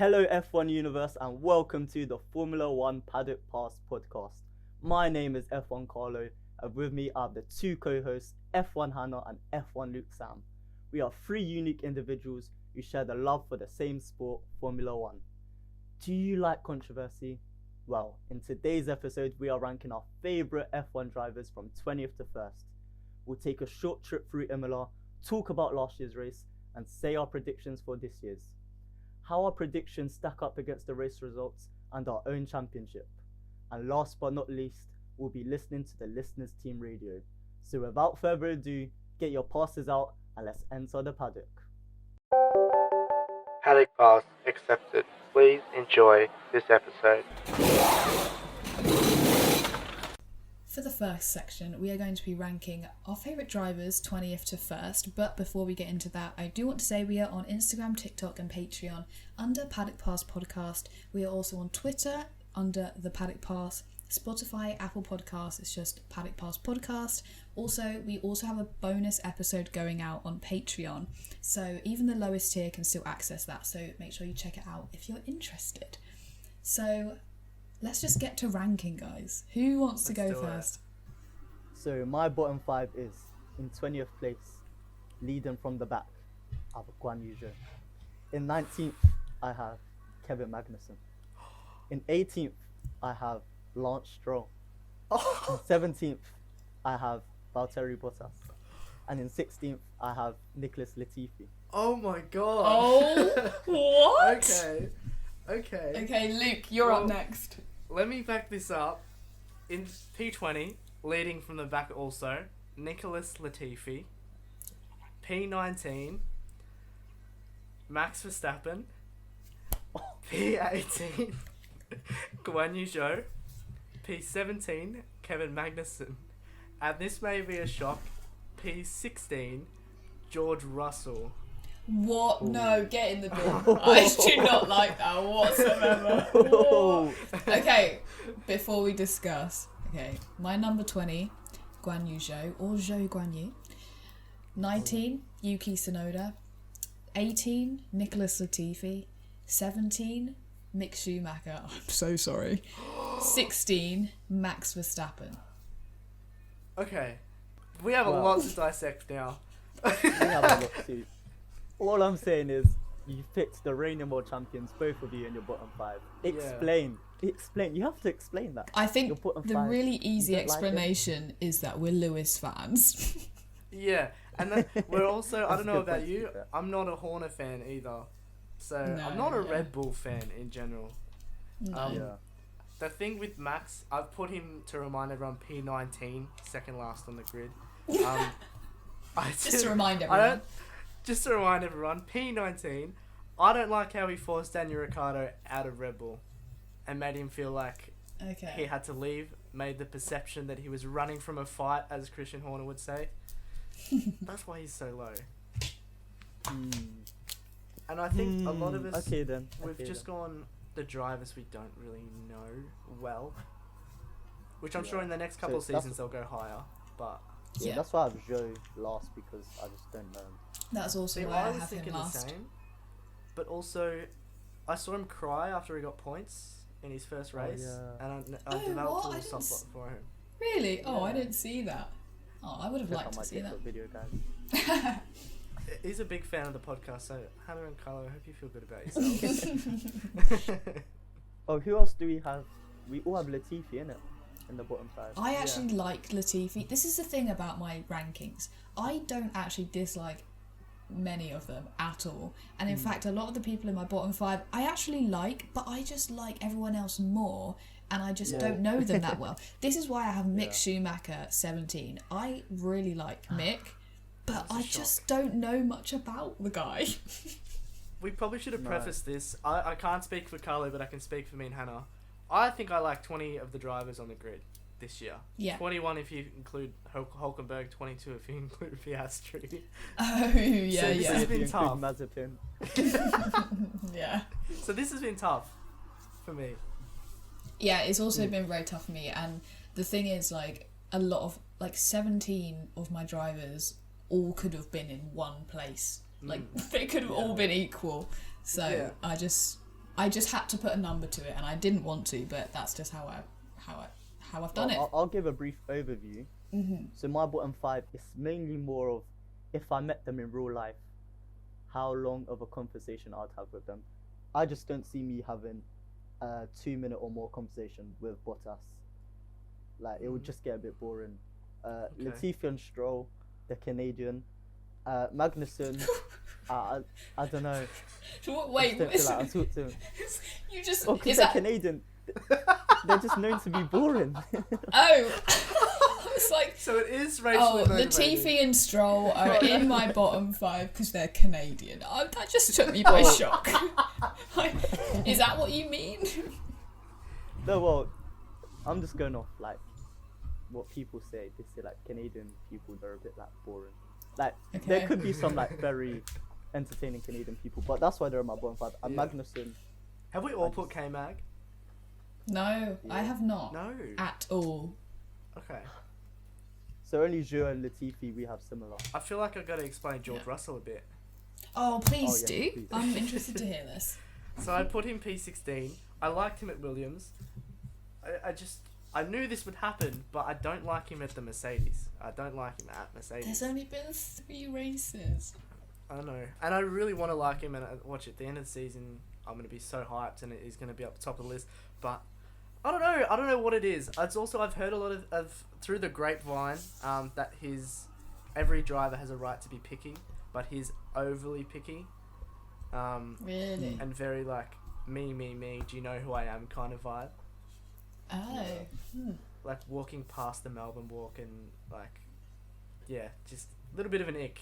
Hello F1 Universe and welcome to the Formula 1 Paddock Pass podcast. My name is F1Karlo and with me are the two co-hosts F1Hannah and F1 Luke Sam. We are three unique individuals who share the love for the same sport, Formula 1. Do you like controversy? Well, in today's episode we are ranking our favourite F1 drivers from 20th to 1st. We'll take a short trip through Imola, talk about last year's race and say our predictions for this year's. How our predictions stack up against the race results and our own championship. And last but not least, we'll be listening to the listeners' team radio. So without further ado, get your passes out and let's enter the paddock. Paddock pass accepted. Please enjoy this episode. For the first section, we are going to be ranking our favourite drivers 20th to 1st, but before we get into that, I do want to say we are on Instagram, TikTok and Patreon under Paddock Pass Podcast. We are also on Twitter under the Paddock Pass, Spotify, Apple Podcasts, it's just Paddock Pass Podcast. We also have a bonus episode going out on Patreon, so even the lowest tier can still access that, so make sure you check it out if you're interested. So let's just get to ranking, guys. Who wants to go first? So my bottom five is, in 20th place, leading from the back, I have Guan Yu Zhou. In 19th, I have Kevin Magnussen. In 18th, I have Lance Stroll. In 17th, I have Valtteri Bottas. And in 16th, I have Nicholas Latifi. Oh my god. Oh, what? Okay, Luke, you're up next. Let me back this up. In P20, leading from the back also, Nicholas Latifi. P19, Max Verstappen. P18, Guan Yu Zhou. P17, Kevin Magnussen. And this may be a shock, P16, George Russell. What? No, get in the bin. I do not like that whatsoever. Okay, before we discuss. Okay, my number 20, Guan Yu Zhou, or Zhou Guan Yu. 19, Yuki Tsunoda. 18, Nicholas Latifi. 17, Mick Schumacher. I'm so sorry. 16, Max Verstappen. Okay, we have a lot to dissect now. We have a lot to. All I'm saying is, you picked the reigning world champions, both of you, in your bottom five. Explain. You have to explain that. I think Your bottom the five, really easy you don't like it? explanation is that we're Lewis fans. Yeah, and then we're also, I That's don't a know good about point, to you, be fair. I'm not a Horner fan either. So, No, I'm not a yeah. Red Bull fan in general. Yeah. The thing with Max, I've put him, to remind everyone, P19, second last on the grid. Just to remind everyone. Just to remind everyone, P19, I don't like how he forced Daniel Ricciardo out of Red Bull and made him feel like he Okay. had to leave, made the perception that he was running from a fight, as Christian Horner would say. That's why he's so low. And I think a lot of us, Okay then. we've just gone the drivers we don't really know well. Which I'm sure in the next couple of So that's- seasons they'll go higher. But Yeah, that's why I have Zhou last, because I just don't know him. That's also see, why I I was have him thinking the last. same. But also, I saw him cry after he got points in his first race. yeah. And I Oh, developed what? a I little didn't soft spot for him. Really? Oh, I Yeah. didn't see that. Oh, I would have Check liked out to my see that. TikTok video, guys. He's a big fan of the podcast, so Hannah and Carlo, I hope you feel good about yourself. Oh, who else do we have? We all have Latifi in the bottom five. I actually like Latifi. This is the thing about my rankings. I don't actually dislike many of them at all. And in fact, a lot of the people in my bottom five, I actually like, but I just like everyone else more. And I just don't know them that well. This is why I have Mick Schumacher 17. I really like Mick, but That's a I shock. just don't know much about the guy. We probably should have No. prefaced this. I can't speak for Carlo, but I can speak for me and Hannah. I think I like 20 of the drivers on the grid this year. Yeah. 21 if you include Hulkenberg, 22 if you include Piastri. Oh, yeah, So yeah. this has been Include tough. Mazepin. Yeah. So this has been tough for me. Yeah, it's also been very tough for me. And the thing is, like, a lot of, like, 17 of my drivers all could have been in one place. Like, they could have all been equal. So Yeah. I just had to put a number to it, and I didn't want to, but that's just how I've done it. I'll give a brief overview. So my bottom 5 is mainly more of if I met them in real life, how long of a conversation I'd have with them. I just don't see me having a 2-minute or more conversation with Bottas. Like, it would just get a bit boring. Latifi and Stroll, the Canadian. Magnussen, I don't know. Wait, I don't feel like I'll talk to him. you just... Oh, because is they're that... Canadian. They're just known to be boring. Oh! It's like... So it is racially motivated. Latifi and Stroll are in my bottom 5 because they're Canadian. That just took me by shock. Is that what you mean? No, well, I'm just going off, like, what people say. They say, like, Canadian people, they're a bit, like, boring. Like, there could be some, like, very entertaining Canadian people, but that's why they're in my bottom 5. And Magnussen... Have we all put K-Mag? No, I have not. No. At all. Okay. So only Zhou and Latifi we have similar. I feel like I've got to explain George Russell a bit. Oh, please Oh, do. yes, please. I'm interested to hear this. So I put him P16. I liked him at Williams. I knew this would happen, but I don't like him at the Mercedes. I don't like him at Mercedes. There's only been 3 races. I know. And I really want to like him, and watch at the end of the season, I'm going to be so hyped and he's going to be up the top of the list. But I don't know. I don't know what it is. It's also, I've heard a lot of through the grapevine, that every driver has a right to be picky, but he's overly picky. Really? And very like, me, do you know who I am kind of vibe. Oh. Like walking past the Melbourne Walk and like, yeah, just a little bit of an ick.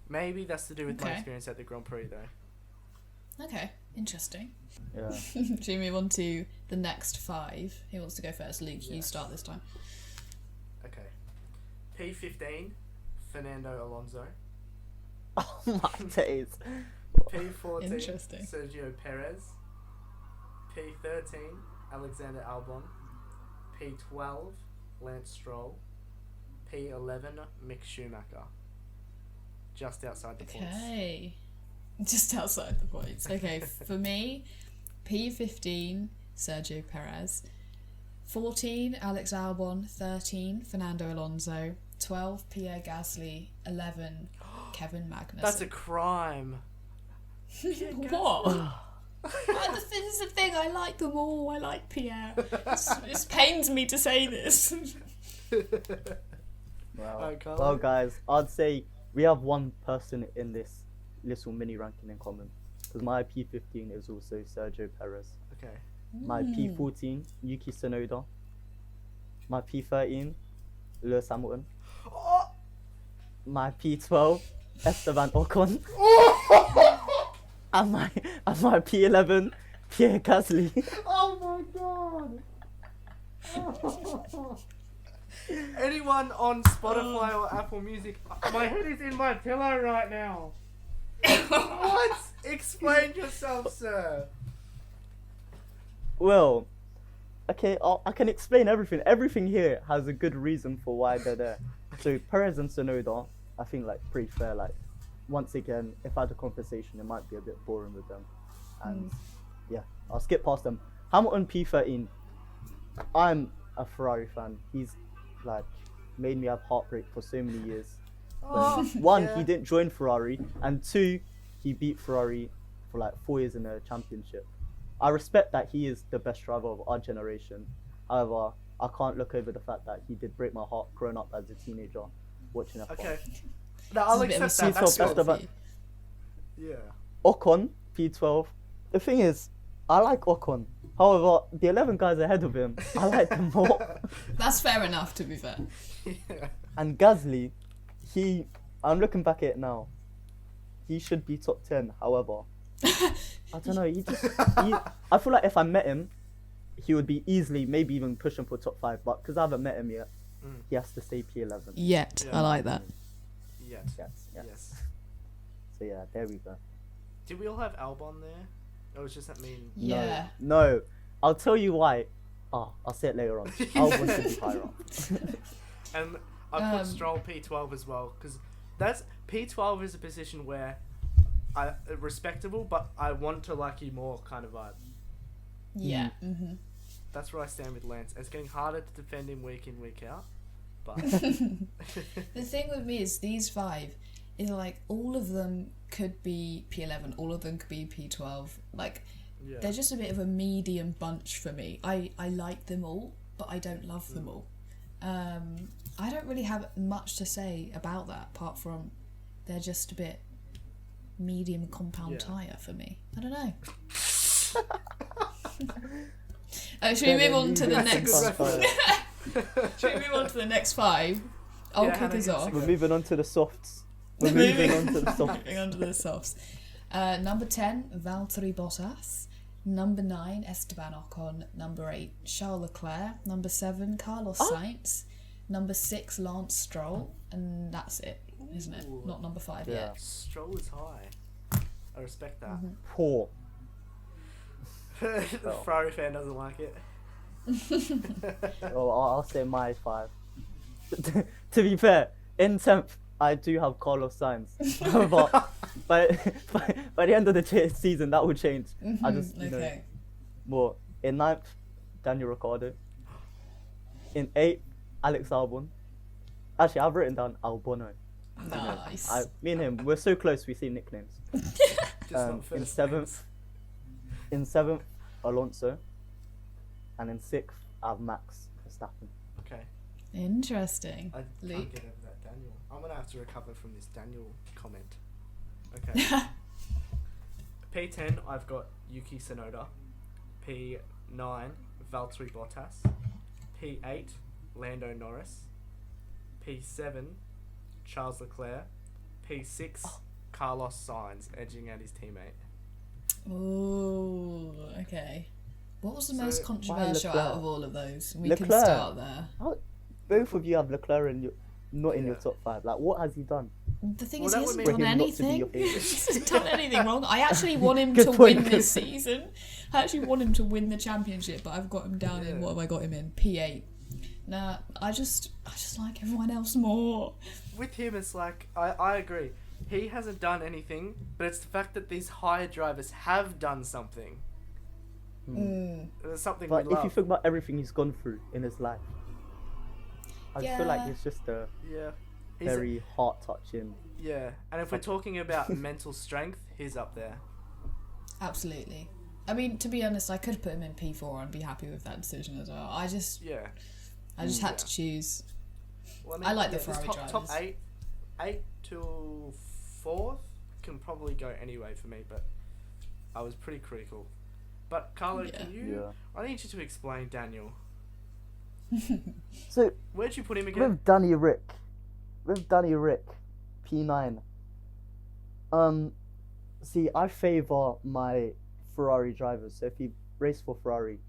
Maybe that's to do with my experience at the Grand Prix though. Okay, interesting. Yeah. Should we move on to the next 5? Who wants to go first? Luke, you start this time. Okay. P15, Fernando Alonso. Oh my days. P14, Interesting. Sergio Perez. P13, Alexander Albon. P12, Lance Stroll. P11, Mick Schumacher. Just outside the points. Okay. Just outside the points. Okay, for me, P15, Sergio Perez. 14, Alex Albon. 13, Fernando Alonso. 12, Pierre Gasly. 11, Kevin Magnussen. That's a crime. What? This is the thing, I like them all. I like Pierre. It pains me to say this. Well, guys, I'd say we have one person in this little mini ranking in common. Because my P15 is also Sergio Perez. Okay. My P14, Yuki Tsunoda. My P13, Lewis Hamilton. Oh! My P12, Esteban Ocon. and my P11, Pierre Gasly. Oh my god! Anyone on Spotify or Apple Music, my head is in my pillow right now. What? Explain yourself, sir. Well, okay, I can explain everything. Everything here has a good reason for why they're there. So Perez and Tsunoda, I think like pretty fair. Like, once again, if I had a conversation, it might be a bit boring with them. And yeah, I'll skip past them. Hamilton P13. I'm a Ferrari fan. He's like made me have heartbreak for so many years. One, he didn't join Ferrari, and 2, he beat Ferrari for like 4 years in a championship. I respect that he is the best driver of our generation. However, I can't look over the fact that he did break my heart growing up as a teenager watching F1. Okay. No, I'll accept that. That's P12, yeah. Ocon, P12. The thing is, I like Ocon. However, the 11 guys ahead of him, I like them more. That's fair enough, to be fair. Yeah. And Gasly, I'm looking back at it now. He should be top 10. However, I don't know. I feel like if I met him, he would be easily, maybe even pushing for top 5. But because I haven't met him yet, he has to stay P11. Yet, Yeah. I like that. Yes. So yeah, there we go. Did we all have Albon there? Or was just that mean? Yeah. No. I'll tell you why. I'll say it later on. Albon should be higher up. And I put Stroll P12 as well, because that's P12 is a position where respectable, but I want to like you more kind of vibe. Yeah. That's where I stand with Lance. It's getting harder to defend him week in, week out. But The thing with me is these 5 is like all of them could be P11, all of them could be P12. Like yeah, they're just a bit of a medium bunch for me. I like them all, but I don't love them all. I don't really have much to say about that apart from they're just a bit medium compound tyre for me. I don't know. Should we move on to the next? Should we move on to the next 5? I'll kick us off. We're moving on to the softs. We're moving on to the softs. Moving on to the softs. Number 10, Valtteri Bottas. Number 9, Esteban Ocon. Number 8, Charles Leclerc. Number 7, Carlos Sainz. Number 6, Lance Stroll. And that's it, isn't it? Not number 5 yet. Stroll is high. I respect that. Poor. The Ferrari fan doesn't like it. Oh, I'll say my 5. To be fair, in 10th, I do have Carlos Sainz. But by the end of the season, that will change. I just, you know, more. In 9th, Daniel Ricciardo. In 8th, Alex Albon. Actually, I've written down Albono. Nice. Me and him, we're so close, we see nicknames. In 7th, Alonso. And in 6th, I have Max Verstappen. Okay. Interesting. I Luke? can't get over that Daniel. I'm going to have to recover from this Daniel comment. Okay. P10, I've got Yuki Tsunoda. P9, Valtteri Bottas. P8, Lando Norris. P7, Charles Leclerc. P6, Carlos Sainz, edging out his teammate. Oh, okay. What was the So, most why controversial Leclerc? out of all of those? We Leclerc. can start there. Both of you have Leclerc in your, not in your Yeah. top 5. Like, what has he done? The thing Well, is, that he would hasn't mean- done For him not to be anything. your favourite. He hasn't done anything wrong. I actually want him Good to point, win good this season. I actually want him to win the championship, but I've got him down in, Yeah. what have I got him in? P8. Nah, I just like everyone else more. With him, it's like, I agree. He hasn't done anything, but it's the fact that these higher drivers have done something. There's something But we if love. you think about everything he's gone through in his life, I just feel like Yeah. it's just a Yeah. He's very heart-touching. yeah. And if we're talking about mental strength, he's up there. Absolutely. I mean, to be honest, I could put him in P4 and be happy with that decision as well. I just Yeah. had to choose. Well, I like the this Ferrari top drivers. 8 to 4th can probably go anyway for me, but I was pretty critical. But Carlo, Yeah. can you? Yeah. I need you to explain Daniel. So Where'd you put him again? with Danny Rick, P9. See, I favour my Ferrari drivers. So if you race for Ferrari,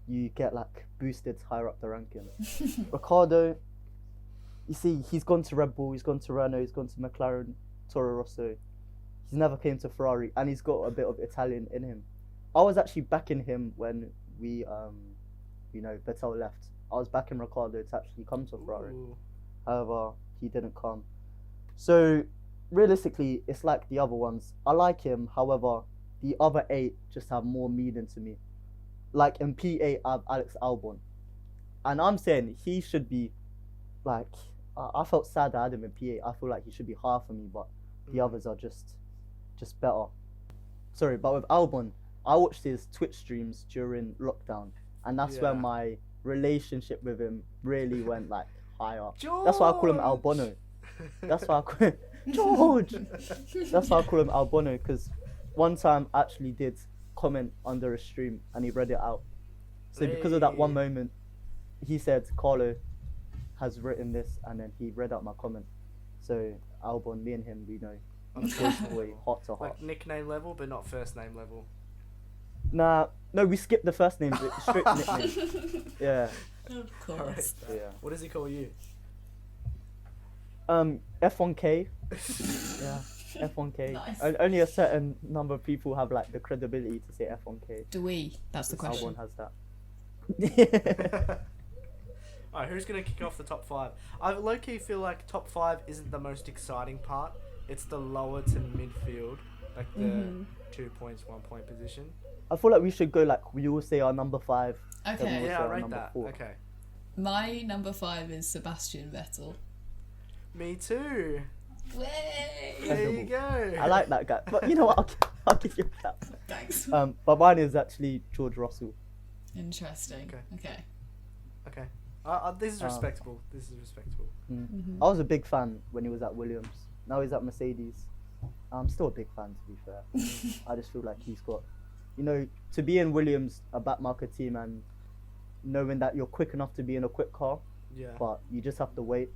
you get like boosted higher up the rankings. Ricciardo, you see, he's gone to Red Bull, he's gone to Renault, he's gone to McLaren, Toro Rosso. He's never came to Ferrari, and he's got a bit of Italian in him. I was actually backing him when we, Vettel left. I was backing Ricciardo to actually come to Ferrari. Ooh. However, he didn't come. So, realistically, it's like the other ones. I like him, however, the other 8 just have more meaning to me. Like in P8, I have Alex Albon. And I'm saying he should be, like, I felt sad I had him in P8. I feel like he should be higher for me, but the others are just better. Sorry, but with Albon, I watched his Twitch streams during lockdown, and that's where Yeah. my relationship with him really went like higher. That's why I call him Albono. That's why I call him George. That's why I call him Albono, because one time I actually did comment under a stream and he read it out. So because of that one Hey. moment, he said Carlo has written this, and then he read out my comment. So Albon, me and him, we know. On a Boys personal boy, level. heart to heart. Like nickname level, but not first name level. Nah, no, we skipped the first name, but straight to nickname. Yeah, Of Alright. course. yeah. What does he call you? F1K. Yeah, F1K. Nice. Only a certain number of people have like the credibility to say F1K. Do we? That's the question. Albon has that. Alright, who's gonna kick off the top 5? I low-key feel like top 5 isn't the most exciting part. It's the lower to midfield, like the 2 points, 1 point position. I feel like we should go like we all say our number 5. then we Okay. all Yeah, say I our rate number that. 4. Okay. My number 5 is Sebastian Vettel. Me too. Way! There you go. I like that guy, but you know what? I'll give you that. Thanks. But mine is actually George Russell. Interesting. Okay. Okay. This is respectable. This is respectable. I was a big fan when he was at Williams. Now he's at Mercedes. I'm still a big fan, to be fair. I just feel like he's got, to be in Williams, a backmarker team, and knowing that you're quick enough to be in a quick car, Yeah. but you just have to wait.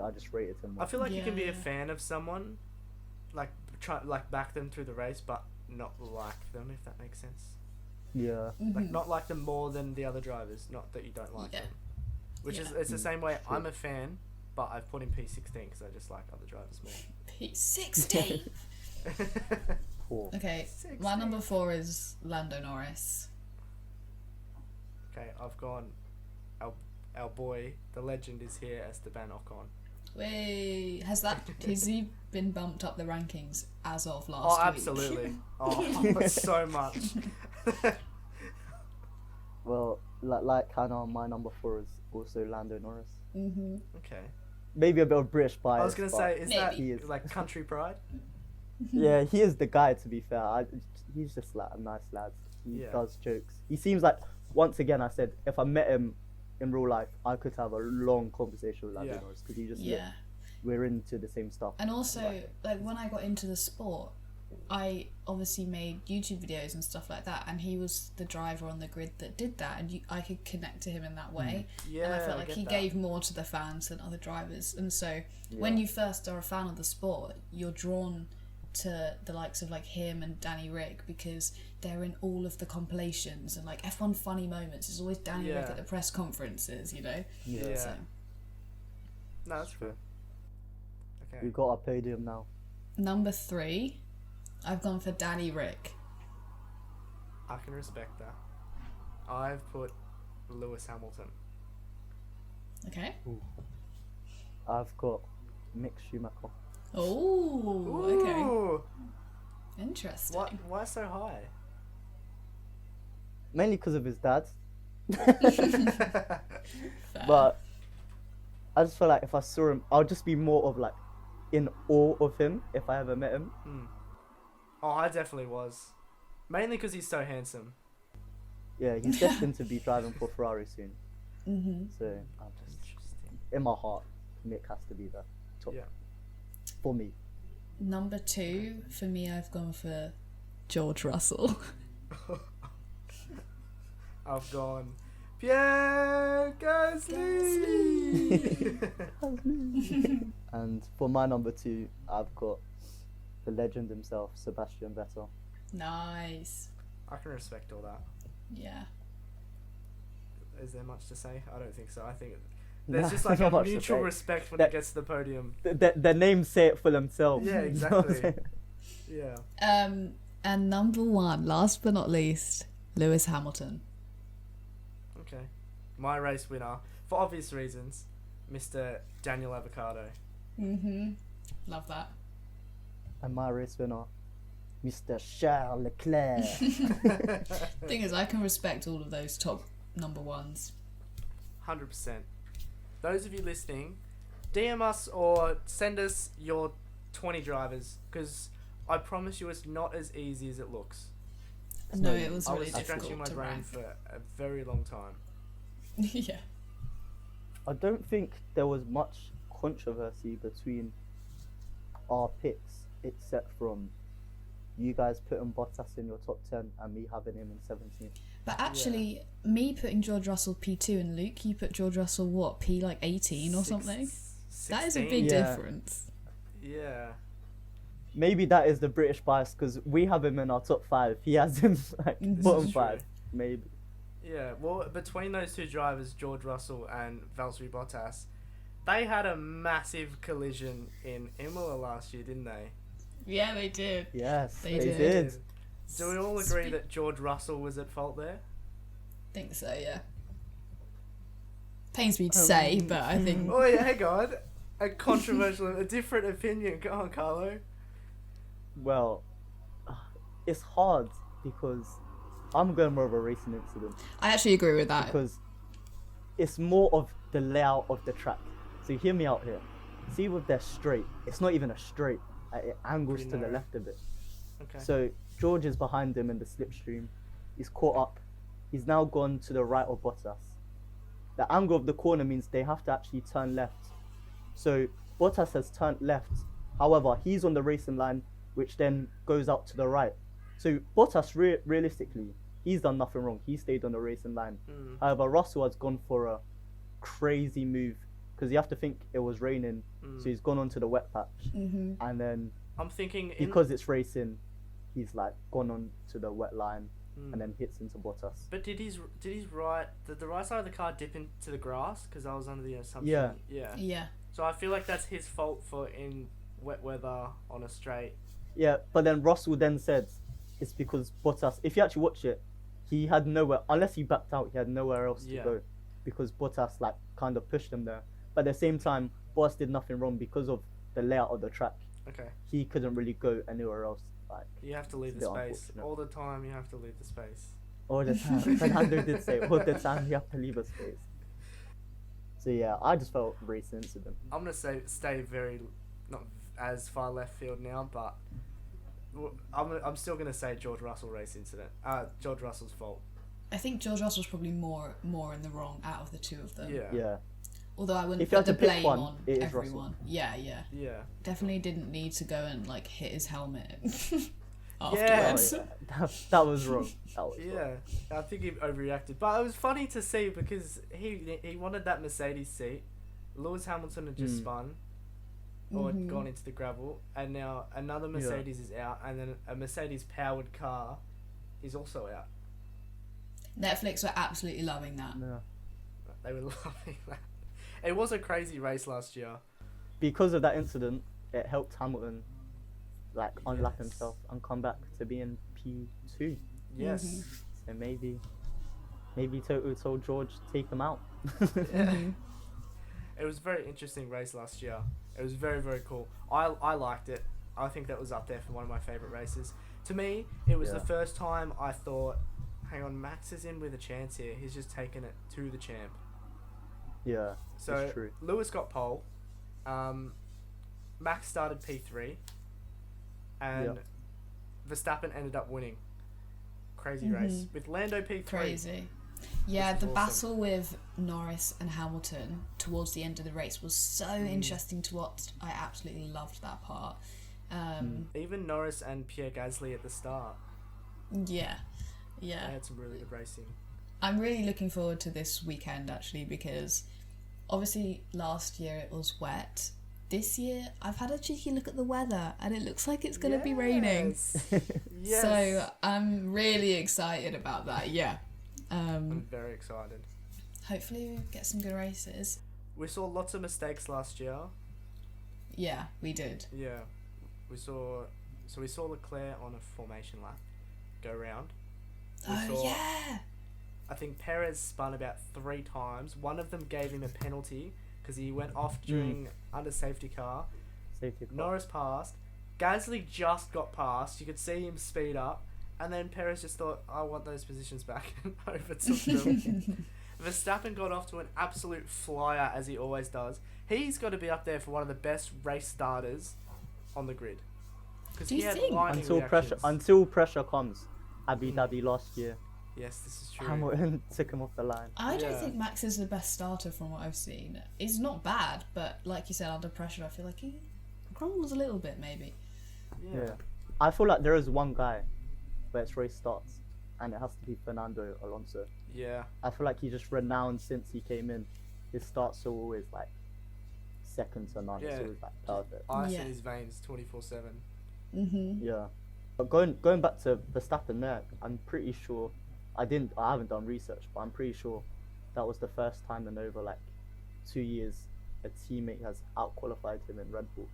I just rated him. I feel like you can be a Yeah. fan of someone, like back them through the race, but not like them, if that makes sense. Yeah. Like not like them more than the other drivers. Not that you don't like Yeah. them. Which is Yeah. it's the same way. True. I'm a fan, but I've put in P16 because I just like other drivers more. P16. Poor. Okay. 16. My number 4 is Lando Norris. Okay, I've gone. Our boy, the legend, is here, Esteban Ocon. Wait, has he been bumped up the rankings as of last Oh, week? absolutely. Oh, so much. Well, like Hannah, my number 4 is also Lando Norris. Mm-hmm. Okay. Maybe a bit of British bias. I was gonna but say, is that He is. like country pride? Yeah, he is the guy, to be fair. He's just like a nice lad. He Yeah. does jokes. He seems like, once again, I said, if I met him in real life, I could have a long conversation with Lando Yeah. Norris because he just Yeah. we're into the same stuff. And also, Like, like when I got into the sport, I obviously made YouTube videos and stuff like that, and he was the driver on the grid that did that, and I could connect to him in that way. Yeah. And I felt like get he that. gave more to the fans than other drivers. And so when you first are a fan of the sport, you're drawn to the likes of like him and Danny Rick because they're in all of the compilations and like F1 funny moments. There's always Danny Rick Yeah. at the press conferences, Yeah. So No, that's true. Okay. We've got our podium now. number 3, I've gone for Danny Rick. I can respect that. I've put Lewis Hamilton. Okay. I've got Mick Schumacher. Oh, okay. Ooh, Interesting. why so high? Mainly because of his dad. Fair. But I just feel like if I saw him, I'll just be more of like in awe of him if I ever met him. Oh, I definitely was. Mainly because he's so handsome. Yeah, he's destined to be driving for Ferrari soon. Mhm. So I'm just in my heart, Mick has to be the top Yeah. for me. Number 2, for me, I've gone for George Russell. I've gone Pierre Gasly. And for my number 2, I've got the legend himself, Sebastian Vettel. Nice. I can respect all that. Yeah. Is there much to say? I don't think so. I think there's Nah, just like not a much to mutual say. respect when That- it gets to the podium. The names say it for themselves. Yeah, You know what I'm exactly. saying? Yeah. And number 1, last but not least, Lewis Hamilton. Okay. My race winner, for obvious reasons, Mr. Daniel Avocado. Love that. And my race winner, Mr. Charles Leclerc. Thing is, I can respect all of those top number 1s. 100%. Those of you listening, DM us or send us your 20 drivers, because I promise you it's not as easy as it looks. No, it was I really was difficult scratching my to brain rank. for a very long time. Yeah. I don't think there was much controversy between our picks, except from you guys putting Bottas in your top 10 and me having him in 17th. But actually, me putting George Russell P2 and Luke, you put George Russell what, P like 18 or something? That is a 16? big Yeah. difference. Yeah. Maybe that is the British bias because we have him in our top 5. He has him like bottom is 5, true. maybe. Yeah, well, between those two drivers, George Russell and Valtteri Bottas, they had a massive collision in Imola last year, didn't they? Yeah, they did. Yes, They they did. did. Do we all agree that George Russell was at fault there? Think so, yeah. Pains me to say, but I think Oh yeah, hang on. A controversial, a different opinion. Go on, Carlo. Well, it's hard because I'm going more of a racing incident I actually agree with that. because it's more of the layout of the track. So hear me out here. See with their straight, it's not even a straight. It angles Pretty to the narrow. left a bit. Okay. So George is behind him in the slipstream. He's caught up. He's now gone to the right of Bottas. The angle of the corner means they have to actually turn left. So Bottas has turned left. However, he's on the racing line, which then goes out to the right. So Bottas, realistically, he's done nothing wrong. He stayed on the racing line. However, Russell has gone for a crazy move because you have to think it was raining. So he's gone onto the wet patch. And then I'm thinking because it's racing, he's like gone on to the wet line and then hits into Bottas. But did the right side of the car dip into the grass? Because I was under the assumption. Yeah. Yeah. So I feel like that's his fault for in wet weather on a straight. Yeah, but then Russell then said it's because Bottas, if you actually watch it, he had nowhere, unless he backed out, he had nowhere else to go because Bottas like kind of pushed him there. But at the same time, Bottas did nothing wrong because of the layout of the track. Okay. He couldn't really go anywhere else. Like, You have to leave it's the a bit space unfortunate. all the time. You have to leave the space. all the time. Fernando did say all the time you have to leave a space. So yeah, I just felt race incident. I'm gonna stay very not as far left field now, but I'm still gonna say George Russell race incident. George Russell's fault. I think George Russell's probably more in the wrong out of the two of them. Yeah. Although I wouldn't If you put had the to pick blame one, on it is everyone. Yeah. Yeah. Definitely didn't need to go and like hit his helmet Oh, afterwards. yeah. That was wrong. That was wrong. Yeah, I think he overreacted, but it was funny to see because he wanted that Mercedes seat. Lewis Hamilton had just spun, or had gone into the gravel, and now another Mercedes is out, and then a Mercedes powered car is also out. Netflix were absolutely loving that. Yeah. They were loving that. It was a crazy race last year. Because of that incident, it helped Hamilton like unlap Yes. himself and come back to being P2. Yes. So maybe Toto told George take him out. It was a very interesting race last year. It was very, very cool. I liked it. I think that was up there for one of my favourite races. To me, it was the first time I thought, hang on, Max is in with a chance here. He's just taken it to the champ. Yeah, So that's true. Lewis got pole. Max started P3. And Verstappen ended up winning. Crazy race. With Lando P3. Crazy. Yeah, Which the is battle with Norris and Hamilton towards the end of the race was so interesting to watch. I absolutely loved that part. Even Norris and Pierre Gasly at the start. Yeah. They had some really good racing. I'm really looking forward to this weekend actually because obviously last year it was wet. This year I've had a cheeky look at the weather and it looks like it's going to be raining. Yes. So I'm really excited about that. Yeah. I'm very excited. Hopefully we get some good races. We saw lots of mistakes last year. Yeah, we did. Yeah. We saw Leclerc on a formation lap go round. Yeah. I think Perez spun about 3 times. One of them gave him a penalty because he went off during under safety car. Safety car. Norris passed. Gasly just got past. You could see him speed up. And then Perez just thought, I want those positions back, and overtook them. Verstappen got off to an absolute flyer, as he always does. He's got to be up there for one of the best race starters on the grid. Because Do he you had think? lightning Until pressure comes. Abu Dhabi last year, Yes, this is true. Hamilton took him off the line. I don't Yeah. think Max is the best starter from what I've seen. He's not bad, but like you said, under pressure, I feel like he crumbles a little bit, maybe. Yeah. I feel like there is one guy where its race starts, and it has to be Fernando Alonso. Yeah. I feel like he's just renowned since he came in. His starts are always like second to none. Yeah. It's always like perfect. Ice Yeah. in his veins 24/7. Yeah. But going back to Verstappen there, I'm pretty sure I haven't done research, but I'm pretty sure that was the first time in over like 2 years a teammate has out-qualified him in Red Bull.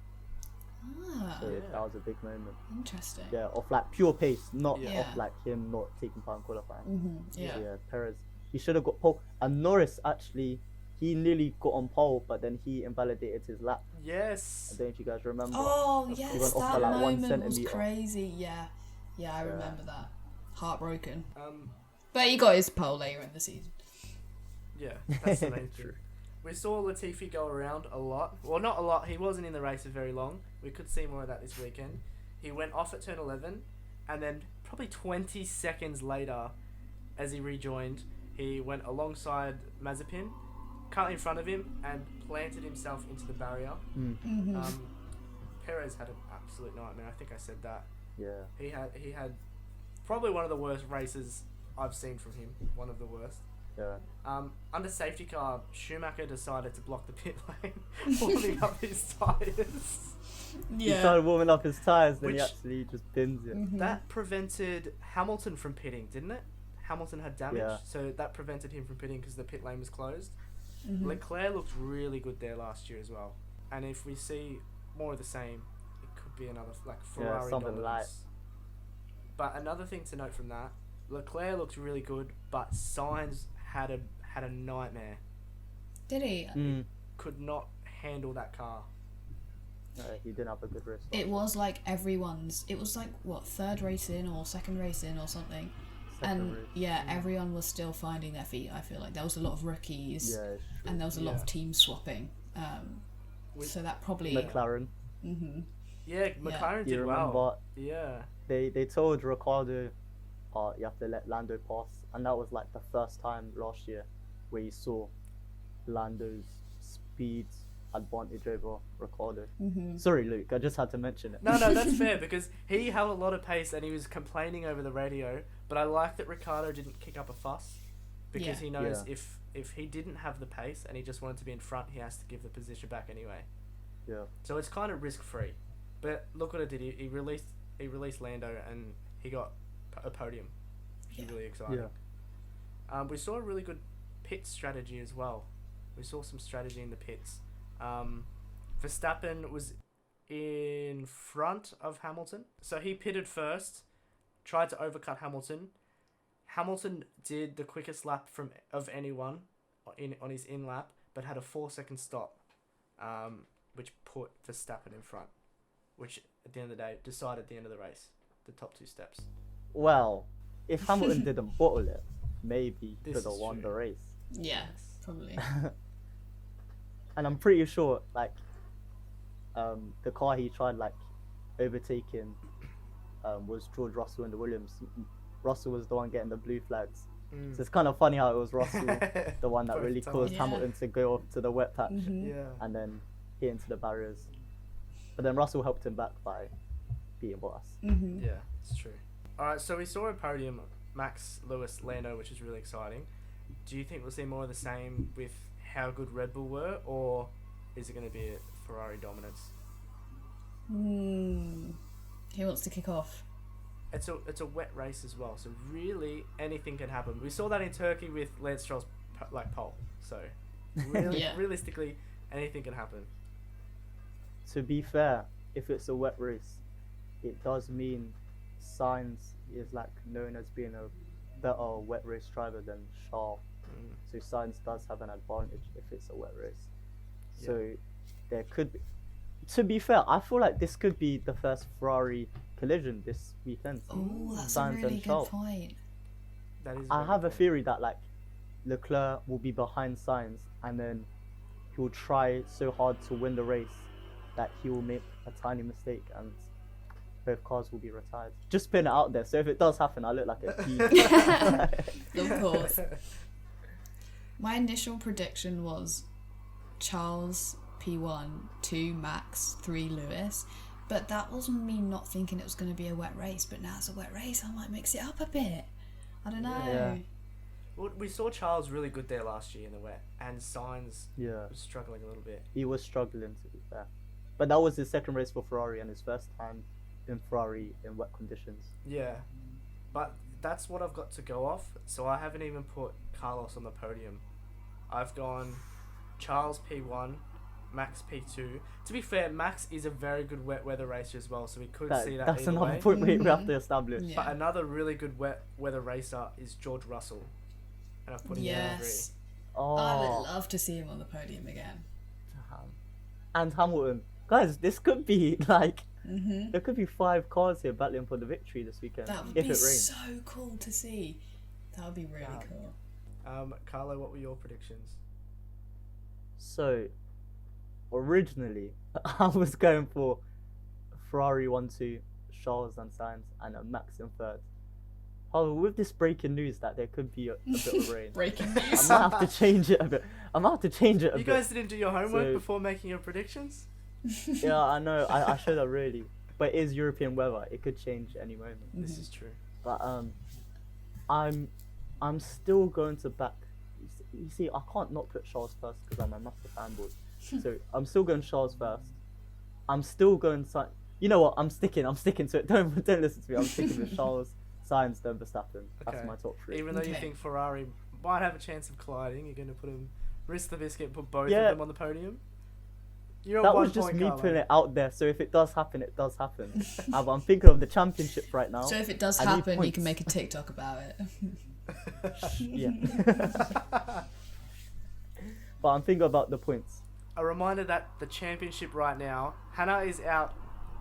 So that was a big moment. Interesting. Yeah, off like pure pace, not Yeah. off like him not taking part in qualifying. Yeah. So, yeah, Perez, he should have got pole. And Norris actually, he nearly got on pole, but then he invalidated his lap. I Yes. don't know if you guys remember. Oh He yes, went off that by, like, 1 moment was centimetre. crazy. Yeah, I remember that. heartbroken. But he got his pole later in the season. Yeah, that's the main thing. We saw Latifi go around a lot. Well, not a lot. He wasn't in the race for very long. We could see more of that this weekend. He went off at turn 11, and then probably 20 seconds later, as he rejoined, he went alongside Mazepin, cut in front of him, and planted himself into the barrier. Perez had an absolute nightmare. I think I said that. Yeah. He had probably one of the worst races I've seen from him. One of the worst. Yeah. Under safety car, Schumacher decided to block the pit lane, warming up his tyres. He started warming up his tyres, then he Which- actually just bins it. That prevented Hamilton from pitting, didn't it? Hamilton had damage, Yeah. so that prevented him from pitting because the pit lane was closed. Leclerc looked really good there last year as well. And if we see more of the same, it could be another Ferrari something dominance. like- But another thing to note from that, Leclerc looked really good, but Sainz had a nightmare. Did he? Could not handle that car. He didn't have a good race. It was like everyone's. It was like what, third race in or second race in or something. Second race. Yeah, everyone was still finding their feet. I feel like there was a lot of rookies, Yeah, it's true. and there was a lot Yeah. of team swapping. So that probably. McLaren. Yeah, McLaren You did well. remember Yeah. they told Ricardo, you have to let Lando pass, and that was like the first time last year where you saw Lando's speed advantage over Ricardo. Sorry, Luke, I just had to mention it. No, that's fair because he held a lot of pace and he was complaining over the radio. But I like that Ricardo didn't kick up a fuss because he knows if he didn't have the pace and he just wanted to be in front, he has to give the position back anyway. Yeah. So it's kind of risk free. But look what it did. He released Lando and he got a podium, which is really exciting. Yeah. We saw a really good pit strategy as well. We saw some strategy in the pits. Verstappen was in front of Hamilton. So he pitted first, tried to overcut Hamilton. Hamilton did the quickest lap of anyone on his in lap, but had a 4-second stop, which put Verstappen in front, which at the end of the day decided the end of the race, the top 2 steps. Well, if Hamilton didn't bottle it, maybe he This could have is won true. the race. Yeah, probably. And I'm pretty sure, like, the car he tried, like, overtaking was George Russell in the Williams. Russell was the one getting the blue flags. So it's kind of funny how it was Russell, the one that Both really times. caused Yeah. Hamilton to go off to the wet patch Yeah. and then hit into the barriers. But then Russell helped him back by beating Bottas. Yeah, it's true. Alright, so we saw a podium, Max, Lewis, Lando, which is really exciting. Do you think we'll see more of the same with how good Red Bull were, or is it going to be a Ferrari dominance? Who wants to kick off? It's a wet race as well, so really anything can happen. We saw that in Turkey with Lance Stroll's pole, so really, Yeah. realistically anything can happen. To be fair, if it's a wet race, it does mean Sainz is like known as being a better wet race driver than Charles. So Sainz does have an advantage if it's a wet race. So there could be. To be fair, I feel like this could be the first Ferrari collision this weekend. Oh, that's Sainz a really and good Charles. point. That is. I very have a good. theory that like Leclerc will be behind Sainz and then he will try so hard to win the race that he will make a tiny mistake and both cars will be retired. Just putting it out there. So if it does happen, I look like a geek. Of course. My initial prediction was Charles P1, 2 Max, 3 Lewis. But that was me not thinking it was going to be a wet race. But now it's a wet race, I might mix it up a bit. I don't know. Yeah. Well, we saw Charles really good there last year in the wet, and Sainz Yeah, was struggling a little bit. he was struggling to be fair. But that was his second race for Ferrari and his first time in Ferrari in wet conditions. Yeah, but that's what I've got to go off. So I haven't even put Carlos on the podium. I've gone Charles P1, Max P2. To be fair, Max is a very good wet weather racer as well, so we could see that That's either another way. point we have to establish. Yeah. But another really good wet weather racer is George Russell, and I've put him in Yes. Oh, I would love to see him on the podium again. and Hamilton. Guys, this could be like Mm-hmm. There could be 5 cars here battling for the victory this weekend That would if be it rains. so cool to see. That would be really cool. Carlo, what were your predictions? So, originally, I was going for Ferrari 1-2, Charles and Sainz, and a Max in third. However, with this breaking news that there could be a bit of rain, Breaking I news. might have to change it a bit. You guys didn't do your homework So- before making your predictions? Yeah, I know. I should have really, but it is European weather. It could change any moment. This is true. But I'm still going to back. You see, I can't not put Charles first because I'm a massive fanboy. So I'm still going Charles first. I'm still going You know what? I'm sticking to it. Don't listen to me. I'm sticking with Charles, Sainz, then Verstappen. That's Okay. my top 3. Even though you Okay. think Ferrari might have a chance of colliding, you're going to put them, risk the biscuit, put both Yeah. of them on the podium? You're That at 1 was just point, me Carlo. putting it out there. So if it does happen, it does happen. But I'm thinking of the championship right now. So if it does I need happen, you points. can make a TikTok about it. Yeah. But I'm thinking about the points. A reminder that the championship right now, Hannah is out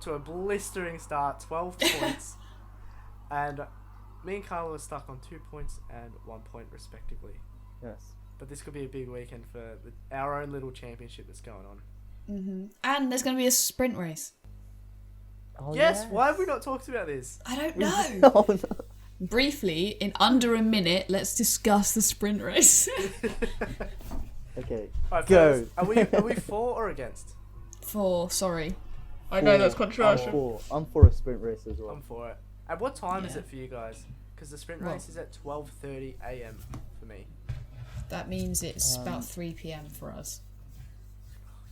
to a blistering start, 12 points. And me and Carlo are stuck on 2 points and 1 point respectively. Yes. But this could be a big weekend for our own little championship that's going on. Mm-hmm. And there's going to be a sprint race. Oh, Yes, why have we not talked about this? I don't know. Oh, no. Briefly, in under a minute, let's discuss the sprint race. Okay. Alright, Go. first, are we for or against? Sorry. I know that's controversial. I'm for a sprint race as well. I'm for it. At what time is Yeah. it for you guys? Because the sprint Well- race is at 12:30 a.m. for me. That means it's about 3 p.m. for us.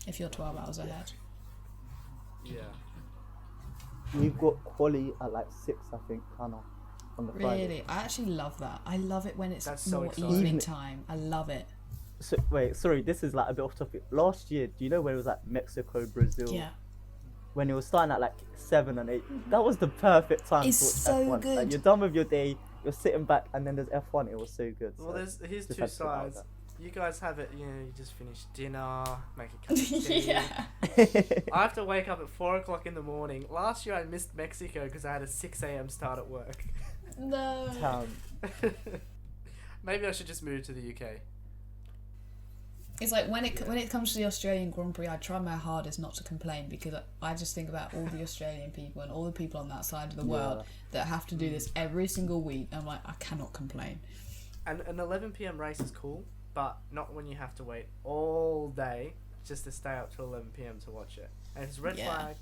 If you're 12 hours ahead. Yeah. We've got quali at like 6, I think, Hannah, on the Friday. Really? I actually love that. I love it when it's That's so more exciting. evening time. I love it. So, wait, sorry, this is like a bit off topic. Last year, do you know when it was like Mexico, Brazil? Yeah. When it was starting at like 7 and 8. That was the perfect time It's to watch so F1. Like, good. you're done with your day, you're sitting back, and then there's F1. It was so good. Well, so here's just two had to talk about sides. You guys have it, you just finish dinner, make a cup of tea. Yeah. that. I have to wake up at 4 o'clock in the morning. Last year I missed Mexico because I had a 6 a.m. start at work. No. Maybe I should just move to the UK. It's like when it comes to the Australian Grand Prix, I try my hardest not to complain because I just think about all the Australian people and all the people on that side of the world that have to do this every single week. I'm like, I cannot complain. And an 11 p.m. race is cool, but not when you have to wait all day just to stay up till 11 p.m. to watch it. And if it's red Yeah. flag,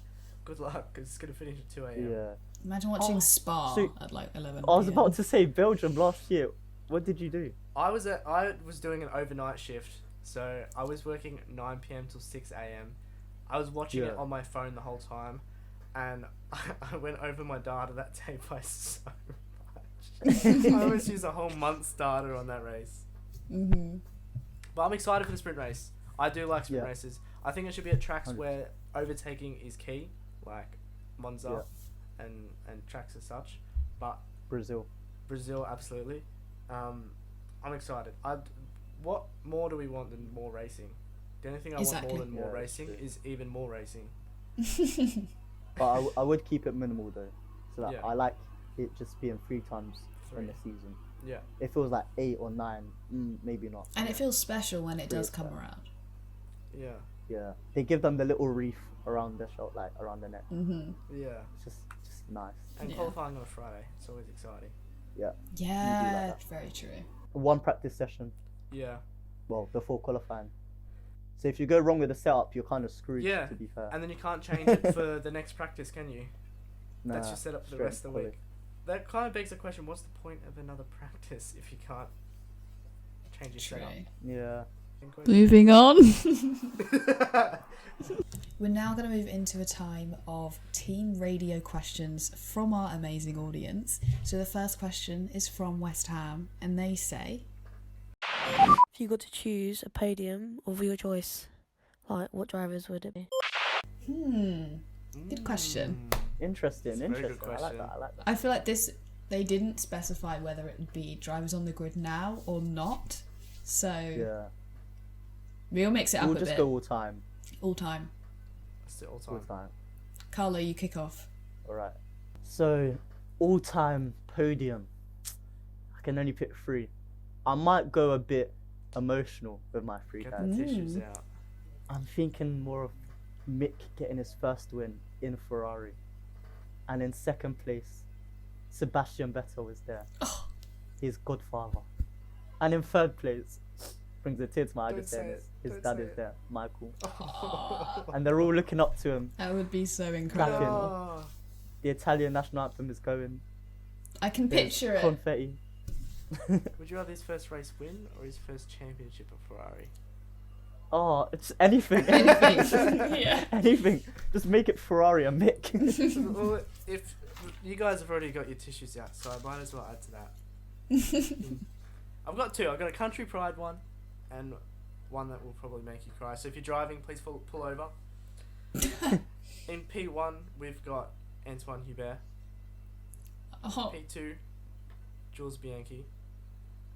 good luck, 'cause it's going to finish at 2 a.m. Yeah. Imagine watching Oh, Spa so- at like 11 I was PM. about to say Belgium last year. What did you do? I was doing an overnight shift, so I was working 9 p.m. till 6 a.m. I was watching it Yeah. on my phone the whole time, and I went over my data that day by so much. I almost used a whole month's data on that race. Mm-hmm. But I'm excited for the sprint race. I do like sprint Yeah. races. I think it should be at tracks 100%. where overtaking is key, like Monza and tracks as such. But Brazil. Brazil, absolutely. I'm excited. What more do we want than more racing? The only thing I want Exactly. more than more Yeah, racing that's true. is even more racing. But I would keep it minimal though. So that Yeah. I like it just being 3 times in the season. Yeah. If it was like 8 or 9, maybe not. And it feels special when it does come Yeah. around. Yeah. Yeah. They give them the little reef around the shot, like around the neck. Mm-hmm. Yeah. It's just nice. And Yeah. qualifying on a Friday, it's always exciting. Yeah. Yeah, that. very true. One practice session. Yeah. Well, before qualifying. So if you go wrong with the setup, you're kind of screwed. Yeah. To be fair. And then you can't change it for the next practice, can you? Nah, That's just set up for the straight rest of the quali. week. That kind of begs the question, what's the point of another practice if you can't change your True. setup? Yeah. Moving on. We're now going to move into a time of team radio questions from our amazing audience. So the first question is from West Ham, and they say, If you got to choose a podium of your choice, like what drivers would it be? good question. Interesting. It's a very Interesting. good I like question. that. I like that. I feel like they didn't specify whether it would be drivers on the grid now or not. So Yeah. we'll mix it up We'll a just bit. go all time. All time. Still all All time. time. Carlo, you kick off. Alright. So, all-time podium. I can only pick 3. I might go a bit emotional with my 3 Get guys. the tissues out. I'm thinking more of Mick getting his first win in Ferrari. And in second place, Sebastian Vettel was there. Oh. His godfather. And in third place, brings a tear to my eye Don't just say saying it. this, his Don't dad say is it. there, Michael. And they're all looking up to him. That would be so Clapping. incredible. Oh. The Italian national anthem is going. I can There's picture it. confetti. Would you rather his first race win or his first championship at Ferrari? Oh, it's anything. Anything. Yeah. Anything. Just make it Ferrari and Mick. Well, if you guys have already got your tissues out, so I might as well add to that. I've got 2. I've got a country pride one, and one that will probably make you cry. So if you're driving, please pull over. In P1, we've got Antoine Hubert. Oh. P2, Jules Bianchi.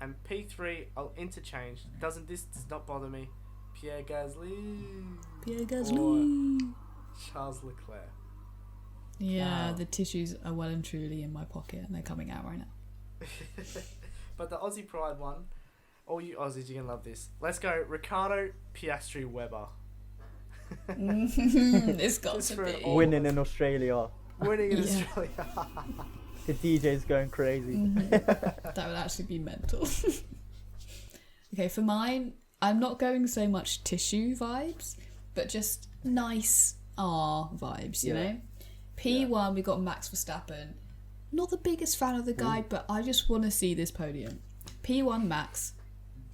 And P3, I'll interchange. This does not bother me. Pierre Gasly. Pierre Gasly. Charles Leclerc. Yeah, Wow. the tissues are well and truly in my pocket and they're coming out right now. But the Aussie Pride one, all you Aussies, you're going to love this. Let's go Ricciardo, Piastri, Weber. It's got Just to for be. all- Winning in Australia. Winning in Yeah. Australia. The DJ's going crazy. That would actually be mental. Okay, for mine, I'm not going so much tissue vibes, but just nice vibes, you Yeah. know? P1, we got Max Verstappen. Not the biggest fan of the guy, but I just want to see this podium. P1, Max.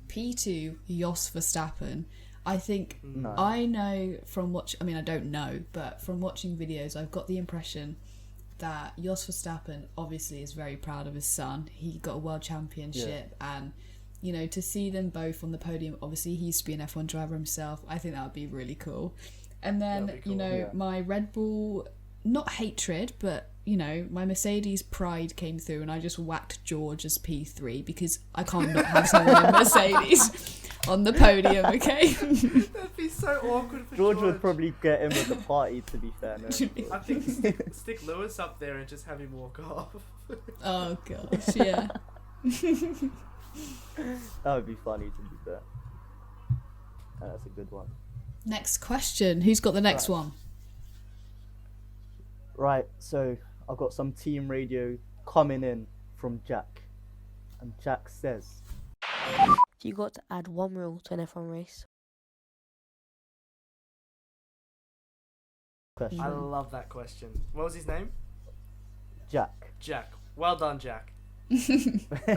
P2, Jos Verstappen. I think No. I know from I don't know, but from watching videos, I've got the impression that Jos Verstappen obviously is very proud of his son. He got a world championship, and you know, to see them both on the podium, obviously he used to be an F1 driver himself. I think that would be really cool. And then, That'd be you cool. know, Yeah. my Red Bull, not hatred, but you know, my Mercedes pride came through, and I just whacked George as P3 because I can't not have someone in Mercedes on the podium. Okay. That'd be so awkward for George would probably get in with the party, to be fair. No? I think stick Lewis up there and just have him walk off. Oh gosh, yeah. That would be funny, to be fair. That's a good one. Next question. Who's got the next one? Right, so I've got some team radio coming in from Jack. And Jack says, You got to add one rule to an F1 race. question. I love that question. What was his name? Jack. Jack. Well done, Jack. That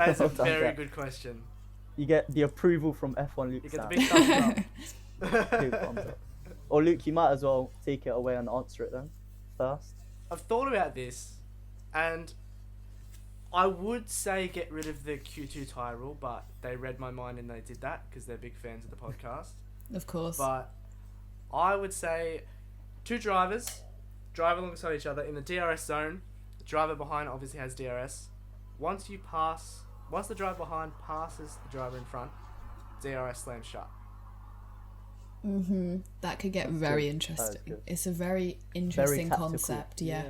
is a Well done, very Jack. good question. You get the approval from F1 Luke You get Sam. the big thumbs up. Big thumbs up. Or Luke, you might as well take it away and answer it then first. I've thought about this, and I would say get rid of the Q2 tyre rule, but they read my mind and they did that because they're big fans of the podcast. Of course. But I would say 2 drivers drive alongside each other in the DRS zone. The driver behind obviously has DRS. Once the driver behind passes the driver in front, DRS slams shut. That could get That's very good. interesting. good. It's a very interesting tactical. concept, yeah.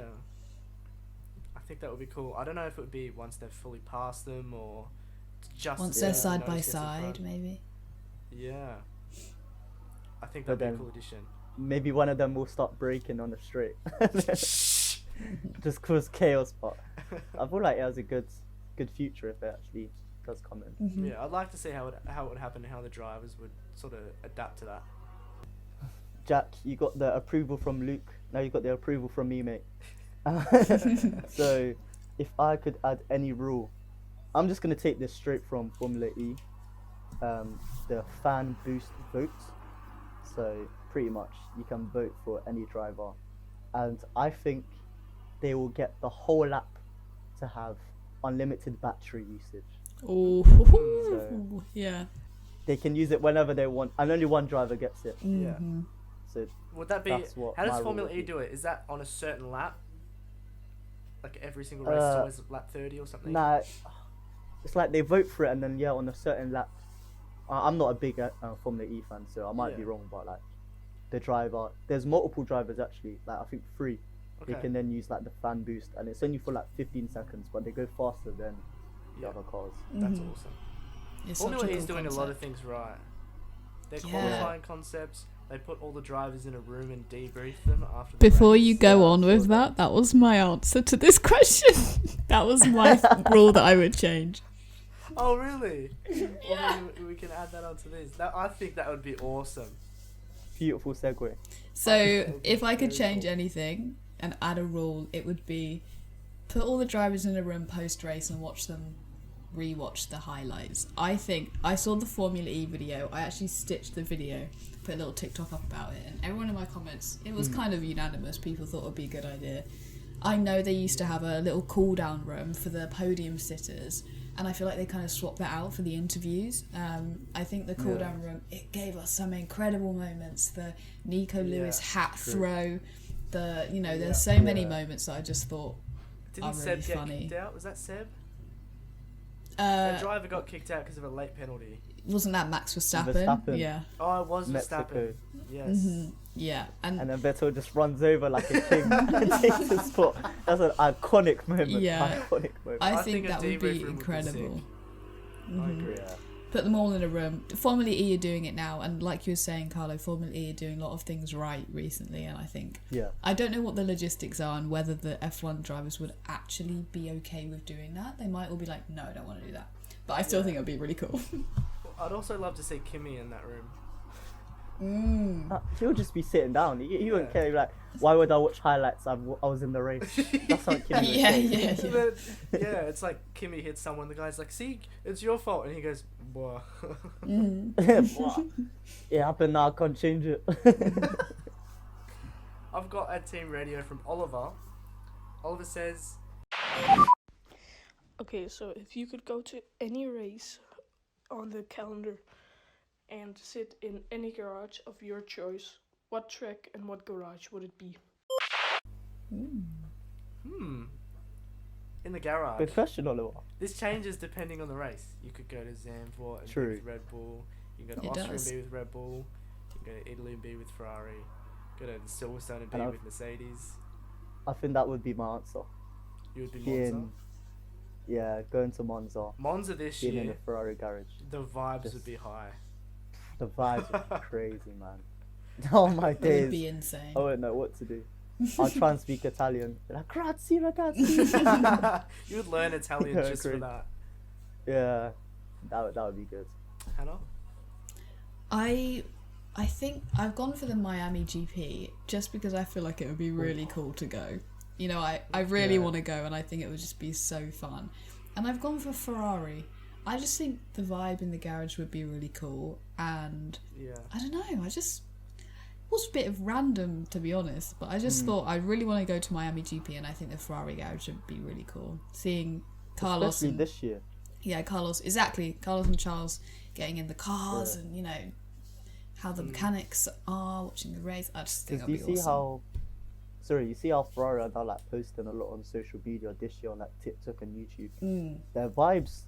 I think that would be cool. I don't know if it would be once they've fully passed them or just Once Yeah. they're as the side by nose gets in side, front. maybe. Yeah. I think But that'd be a then- cool addition. Maybe one of them will start breaking on the straight. Just cause chaos, but I feel like it has a good future if it actually does come in. Yeah, I'd like to see how it would happen and how the drivers would sort of adapt to that. Jack, you got the approval from Luke. Now you got the approval from me, mate. So, if I could add any rule, I'm just gonna take this straight from Formula E. The fan boost votes. So pretty much you can vote for any driver, and I think they will get the whole lap to have unlimited battery usage. Oh, So- yeah. They can use it whenever they want, and only one driver gets it. Yeah. So Would that be? That's what How my does rule Formula would E be. do it? Is that on a certain lap? Like every single race is always lap 30 or something? nah, it's like they vote for it, and then yeah, on a certain lap. I'm not a big Formula E fan, so I might be Yeah. wrong, but like the driver, there's multiple drivers actually. Like I think 3 They Okay. can then use like the fan boost, and it's only for like 15 seconds, but they go faster than the Yeah. other cars. That's Mhm. awesome. It's Formula such E a is cool doing a lot of concept. things right. Their Yeah. qualifying concepts, they put all the drivers in a room and debrief them after the Before race. you go Yeah, on I with saw that was my answer to this question. That was my rule that I would change. Oh, really? Well, maybe we can add that onto this. I think that would be awesome. Beautiful segue. So if I could change anything and add a rule, it would be put all the drivers in a room post race and watch them rewatch the highlights. I think I saw the Formula E video. I actually stitched the video, put a little TikTok up about it, and everyone in my comments, it was kind of unanimous. People thought it would be a good idea. I know they used to have a little cool down room for the podium sitters, and I feel like they kind of swapped that out for the interviews. I think the cool down room, it gave us some incredible moments. The Nico Lewis hat throw, there's so many moments that I just thought Didn't are Seb really get funny. kicked out? Was that Seb? The driver got kicked out because of a late penalty. Wasn't that Max Verstappen? Verstappen. Yeah. Oh, it was Mexico. Verstappen. Yes. Yeah. And And then Vettel just runs over like a king and takes his spot. That's an iconic moment. Yeah. Iconic moment. I I think think a that would debrief be room would be incredible. I agree. Yeah. Put them all in a room. Formula E are doing it now, and like you were saying, Carlo, Formula E are doing a lot of things right recently, and I think Yeah. I don't know what the logistics are and whether the F1 drivers would actually be okay with doing that. They might all be like, no, I don't want to do that. But I still think it would be really cool. I'd also love to see Kimi in that room. He'll just be sitting down. He won't Yeah. care. He'll be like, why would I watch highlights? I was in the race. That's how Kim would Yeah, say. yeah, yeah. But, yeah, it's like Kimi hits someone, the guy's like, see, it's your fault. And he goes, "Boah." What? It happened now. I can't change it. I've got a team radio from Oliver. Oliver says, Okay, so if you could go to any race on the calendar and sit in any garage of your choice, what track and what garage would it be? in the garage. Good question, Oliver. This changes depending on the race. You could go to Zandvoort and be True. with Red Bull. You can go to It Austria does. and be with Red Bull. You can go to Italy and be with Ferrari. Go to Silverstone and be And I've- with Mercedes. I think that would be my answer. You would be Being, Monza. yeah, going to Monza, Monza this being in year, a Ferrari garage. the vibes Just- would be high. The vibes would be crazy, man. Oh my It would be days. insane. I wouldn't know what to do. I'll try and speak Italian. Be like, grazie, ragazzi. You would learn Italian Yeah, just for great. that. Yeah, that would be good. Hannah? I think I've gone for the Miami GP just because I feel like it would be really cool to go. You know, I really Yeah. want to go, and I think it would just be so fun. And I've gone for Ferrari. I just think the vibe in the garage would be really cool, and Yeah. I don't know, it was a bit of random, to be honest, but I just thought I really want to go to Miami GP, and I think the Ferrari garage would be really cool. Seeing Carlos Especially and, this year. yeah, Carlos and Charles getting in the cars, and you know how the mechanics are, watching the race. I just think Because that'd be you see awesome. you see how Ferrari are now like posting a lot on social media this year on like TikTok and YouTube. Their vibes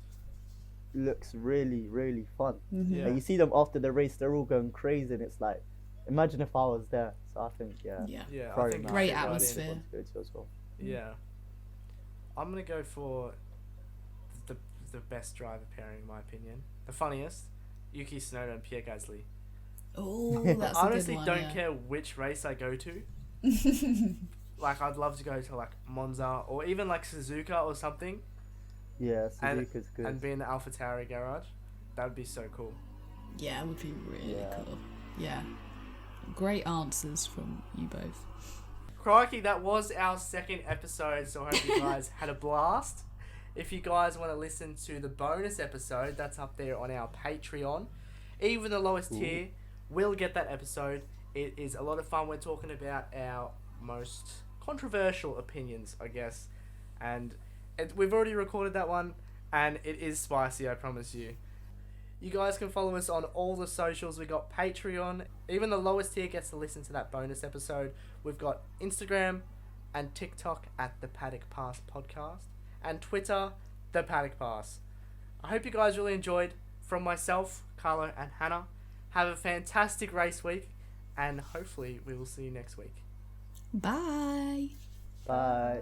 looks really, really fun. Yeah. Like, you see them after the race, they're all going crazy, and it's like, imagine if I was there. So I think, yeah, Yeah. Yeah, I Ferrari think now Great is a good atmosphere. one to go to as well. Yeah. I'm going to go for the best driver pairing, in my opinion. The funniest, Yuki Tsunoda and Pierre Gasly. Oh, that's I a honestly good one. don't yeah. care which race I go to. Like, I'd love to go to, like, Monza or even, like, Suzuka or something Yeah, and, Suzuka's good. and be in the AlphaTauri garage. That would be so cool. Yeah, it would be really Yeah. cool. Yeah. Great answers from you both. Crikey, that was our second episode, so I hope you guys had a blast. If you guys want to listen to the bonus episode, that's up there on our Patreon. Even the lowest tier will get that episode. It is a lot of fun. We're talking about our most controversial opinions, I guess. And we've already recorded that one, and it is spicy, I promise you. You guys can follow us on all the socials. We got Patreon. Even the lowest tier gets to listen to that bonus episode. We've got Instagram and TikTok at the Paddock Pass Podcast, and Twitter, the Paddock Pass. I hope you guys really enjoyed. From myself, Carlo, and Hannah, have a fantastic race week, and hopefully we will see you next week. Bye. Bye.